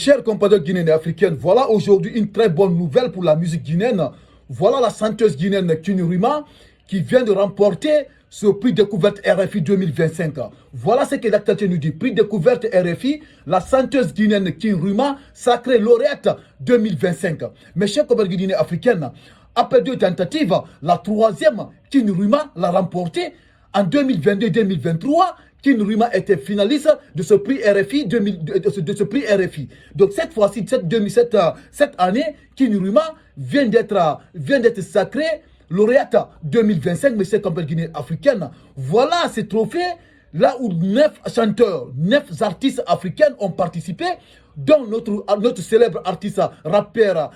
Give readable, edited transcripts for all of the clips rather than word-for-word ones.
Chers compatriotes guinéens et africains, voilà aujourd'hui une très bonne nouvelle pour la musique guinéenne. Voilà la chanteuse guinéenne Kinurima qui vient de remporter ce prix découverte RFI 2025. Voilà ce que l'actualité nous dit. Prix découverte RFI, la chanteuse guinéenne Kinurima, sacrée lauréate 2025. Mes chers compatriotes guinéens et africains, après deux tentatives, la troisième, Kinurima, l'a remportée en 2022-2023. Kinurima était finaliste de ce prix RFI de ce prix RFI. Donc cette fois-ci, cette année, Kinurima vient d'être sacré lauréate 2025, mais c'est comme Guinée africaine. Voilà ces trophées là où 9 chanteurs, 9 artistes africains ont participé, dont notre célèbre artiste rappeur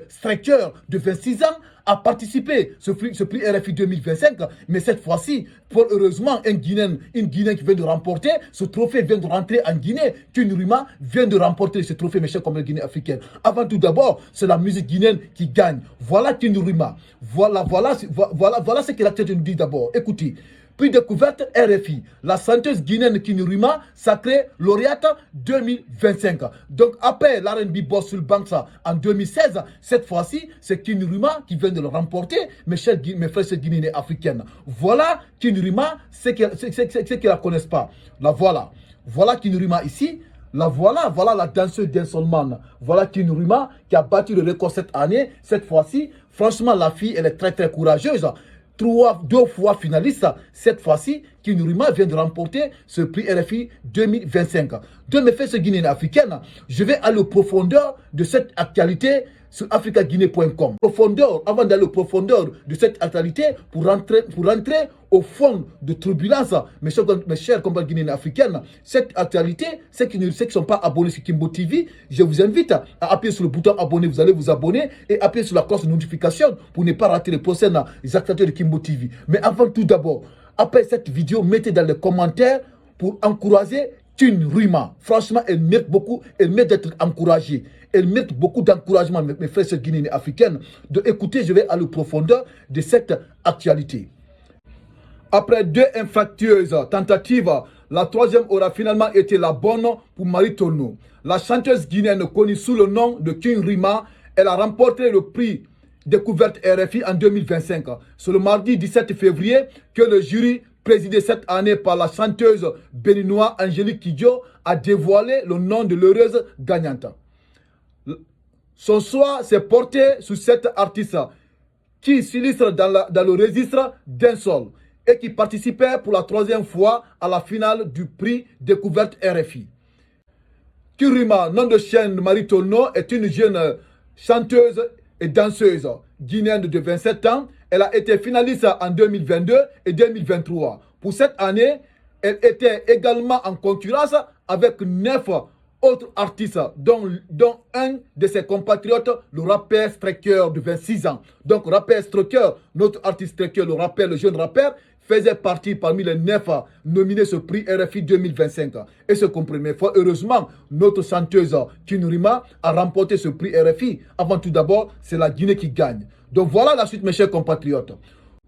Striker de 26 ans a participé ce prix RFI 2025. Mais cette fois-ci, heureusement, une Guinéenne qui vient de remporter ce trophée, vient de rentrer en Guinée. Kinurima vient de remporter ce trophée, mes chers comme Guinée africaine. Avant tout d'abord, c'est la musique guinéenne qui gagne. Voilà Kinurima. Voilà ce que la tête nous dit d'abord. Écoutez. Prix découverte RFI, la chanteuse guinéenne Kinurima, sacrée lauréate 2025. Donc après l'R&B Boss sur Banksa en 2016, cette fois-ci, c'est Kinurima qui vient de le remporter, mes frères guinéens et africaines. Voilà Kinurima, c'est qu'ils ne la connaissent pas. La voilà. Voilà Kinurima ici. Voilà la danseuse d'Insolman. Voilà Kinurima qui a battu le record cette année. Cette fois-ci, franchement, la fille, elle est très très courageuse. Deux fois finaliste, cette fois-ci, Kinurima vient de remporter ce prix RFI 2025. De mes faits guinéennes africaines, je vais aller aux profondeurs de cette actualité sur africaguinée.com. Avant d'aller aux profondeurs de cette actualité, pour rentrer au fond de turbulence, mes chers compatriotes guinéens africaines, cette actualité, ceux qui ne sont pas abonnés sur Kimbo TV, je vous invite à appuyer sur le bouton abonner, vous allez vous abonner et appuyer sur la cloche de notification pour ne pas rater les prochaines actualités de Kimbo TV. Mais avant tout d'abord, après cette vidéo, mettez dans les commentaires pour encourager Kinurima. Franchement, elle mérite beaucoup, elle mérite d'être encouragée. Elle mérite beaucoup d'encouragement, mes frères guinéens et africaines. De écouter, je vais aller aux profondeurs de cette actualité. Après deux infructueuses tentatives, la troisième aura finalement été la bonne pour Marie Torno. La chanteuse guinéenne connue sous le nom de Kinurima, elle a remporté le prix découverte RFI en 2025. C'est le mardi 17 février que le jury, présidé cette année par la chanteuse béninoise Angélique Kidjo, a dévoilé le nom de l'heureuse gagnante. Son choix s'est porté sur cette artiste qui s'illustre dans le registre d'un sol et qui participait pour la troisième fois à la finale du prix découverte RFI. Kinurima, nom de chaîne Marie Torno, est une jeune chanteuse et danseuse guinéenne de 27 ans. Elle a été finaliste en 2022 et 2023. Pour cette année, elle était également en concurrence avec 9 autres artistes, dont un de ses compatriotes, le rappeur Striker de 26 ans. Donc, rappeur Striker, notre artiste Striker, le jeune rappeur, faisait partie parmi les 9 nominés ce prix RFI 2025. Et ce comprenez, heureusement, notre chanteuse Kinurima a remporté ce prix RFI. Avant tout d'abord, c'est la Guinée qui gagne. Donc voilà la suite, mes chers compatriotes.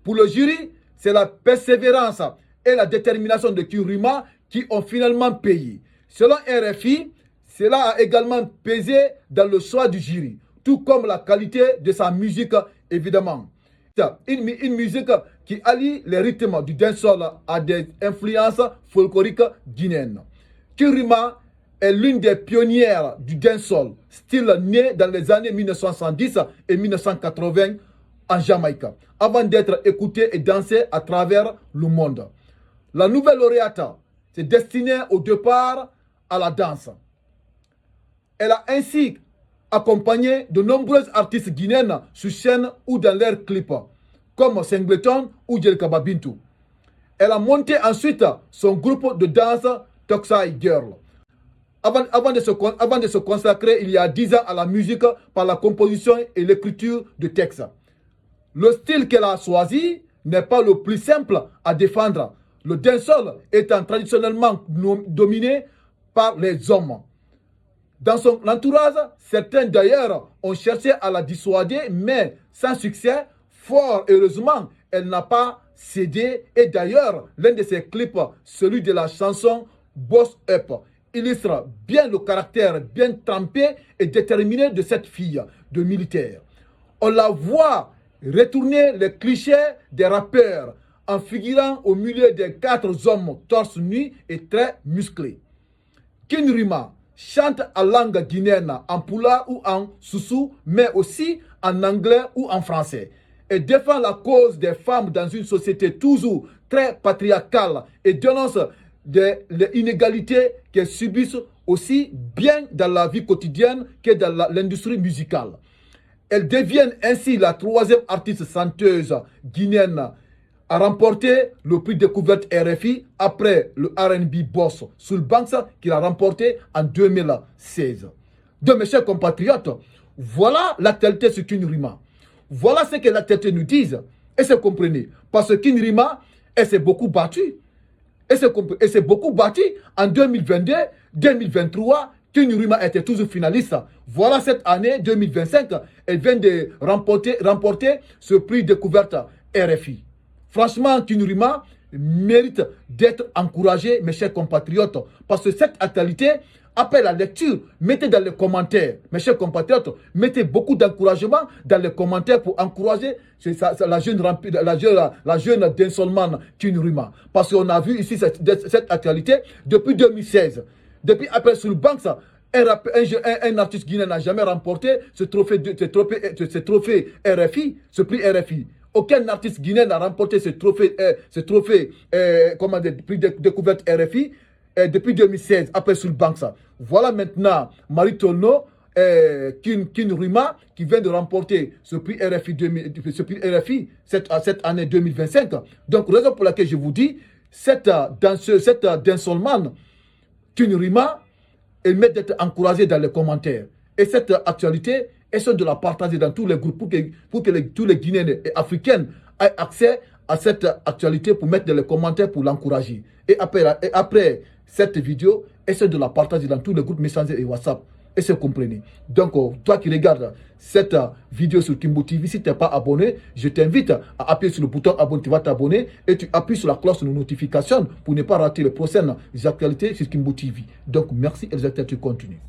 Pour le jury, c'est la persévérance et la détermination de Kinurima qui ont finalement payé. Selon RFI, cela a également pesé dans le choix du jury, tout comme la qualité de sa musique, évidemment. Une musique qui allie les rythmes du dancehall à des influences folkloriques guinéennes. Kinurima est l'une des pionnières du dancehall, style né dans les années 1970 et 1980 en Jamaïque, avant d'être écoutée et dansée à travers le monde. La nouvelle lauréate s'est destinée au départ à la danse. Elle a ainsi accompagné de nombreux artistes guinéennes sur scène ou dans leurs clips, comme Singleton ou Jelka Babintou. Elle a monté ensuite son groupe de danse Toxai Girl. Avant de se consacrer il y a 10 ans à la musique par la composition et l'écriture de textes. Le style qu'elle a choisi n'est pas le plus simple à défendre, le dancehall étant traditionnellement dominé par les hommes. Dans son entourage, certains d'ailleurs ont cherché à la dissuader, mais sans succès. Fort heureusement, elle n'a pas cédé. Et d'ailleurs, l'un de ses clips, celui de la chanson Boss Up, illustre bien le caractère bien trempé et déterminé de cette fille de militaire. On la voit retourner les clichés des rappeurs en figurant au milieu des 4 hommes torse nu et très musclés. King Rima chante en langue guinéenne, en pula ou en soussou, mais aussi en anglais ou en français, et défend la cause des femmes dans une société toujours très patriarcale et dénonce les inégalités qu'elles subissent aussi bien dans la vie quotidienne que dans l'industrie musicale. Elle devient ainsi la 3e artiste chanteuse guinéenne à remporter le prix découverte RFI après le R&B boss Soul Banks qui l'a remporté en 2016. Donc mes chers compatriotes, voilà l'actualité sur King Rima. Voilà ce que l'actualité nous dit. Et c'est comprenez. Parce que King Rima, elle s'est beaucoup battue. Elle s'est beaucoup battue en 2022, 2023. King Rima était toujours finaliste. Voilà cette année 2025, elle vient de remporter ce prix découverte RFI. Franchement, King Rima mérite d'être encouragé, mes chers compatriotes, parce que cette actualité, après la lecture, mettez dans les commentaires, mes chers compatriotes, mettez beaucoup d'encouragement dans les commentaires pour encourager la jeune Denselman King Rima. Parce qu'on a vu ici cette actualité depuis 2016. Depuis après Soul Banks, un artiste guinéen n'a jamais remporté ce trophée RFI, ce prix RFI. Aucun artiste guinéen n'a remporté ce trophée prix découverte RFI depuis 2016, après Soul Banks. Voilà maintenant Marie Tolno, King Rima, qui vient de remporter ce prix RFI, cette année 2025. Donc, raison pour laquelle je vous dis, cette Denselman, King Rima, elle mérite d'être encouragée dans les commentaires. Et cette actualité, essaie de la partager dans tous les groupes pour que tous les Guinéens et Africains aient accès à cette actualité pour mettre dans les commentaires pour l'encourager. Et après cette vidéo, essaie de la partager dans tous les groupes Messenger et WhatsApp. Et c'est comprenez. Donc, toi qui regardes cette vidéo sur Kimbo TV, si tu n'es pas abonné, je t'invite à appuyer sur le bouton abonner, tu vas t'abonner et tu appuies sur la cloche de notification pour ne pas rater les prochaines actualités sur Kimbo TV. Donc, merci et les actualités continuent.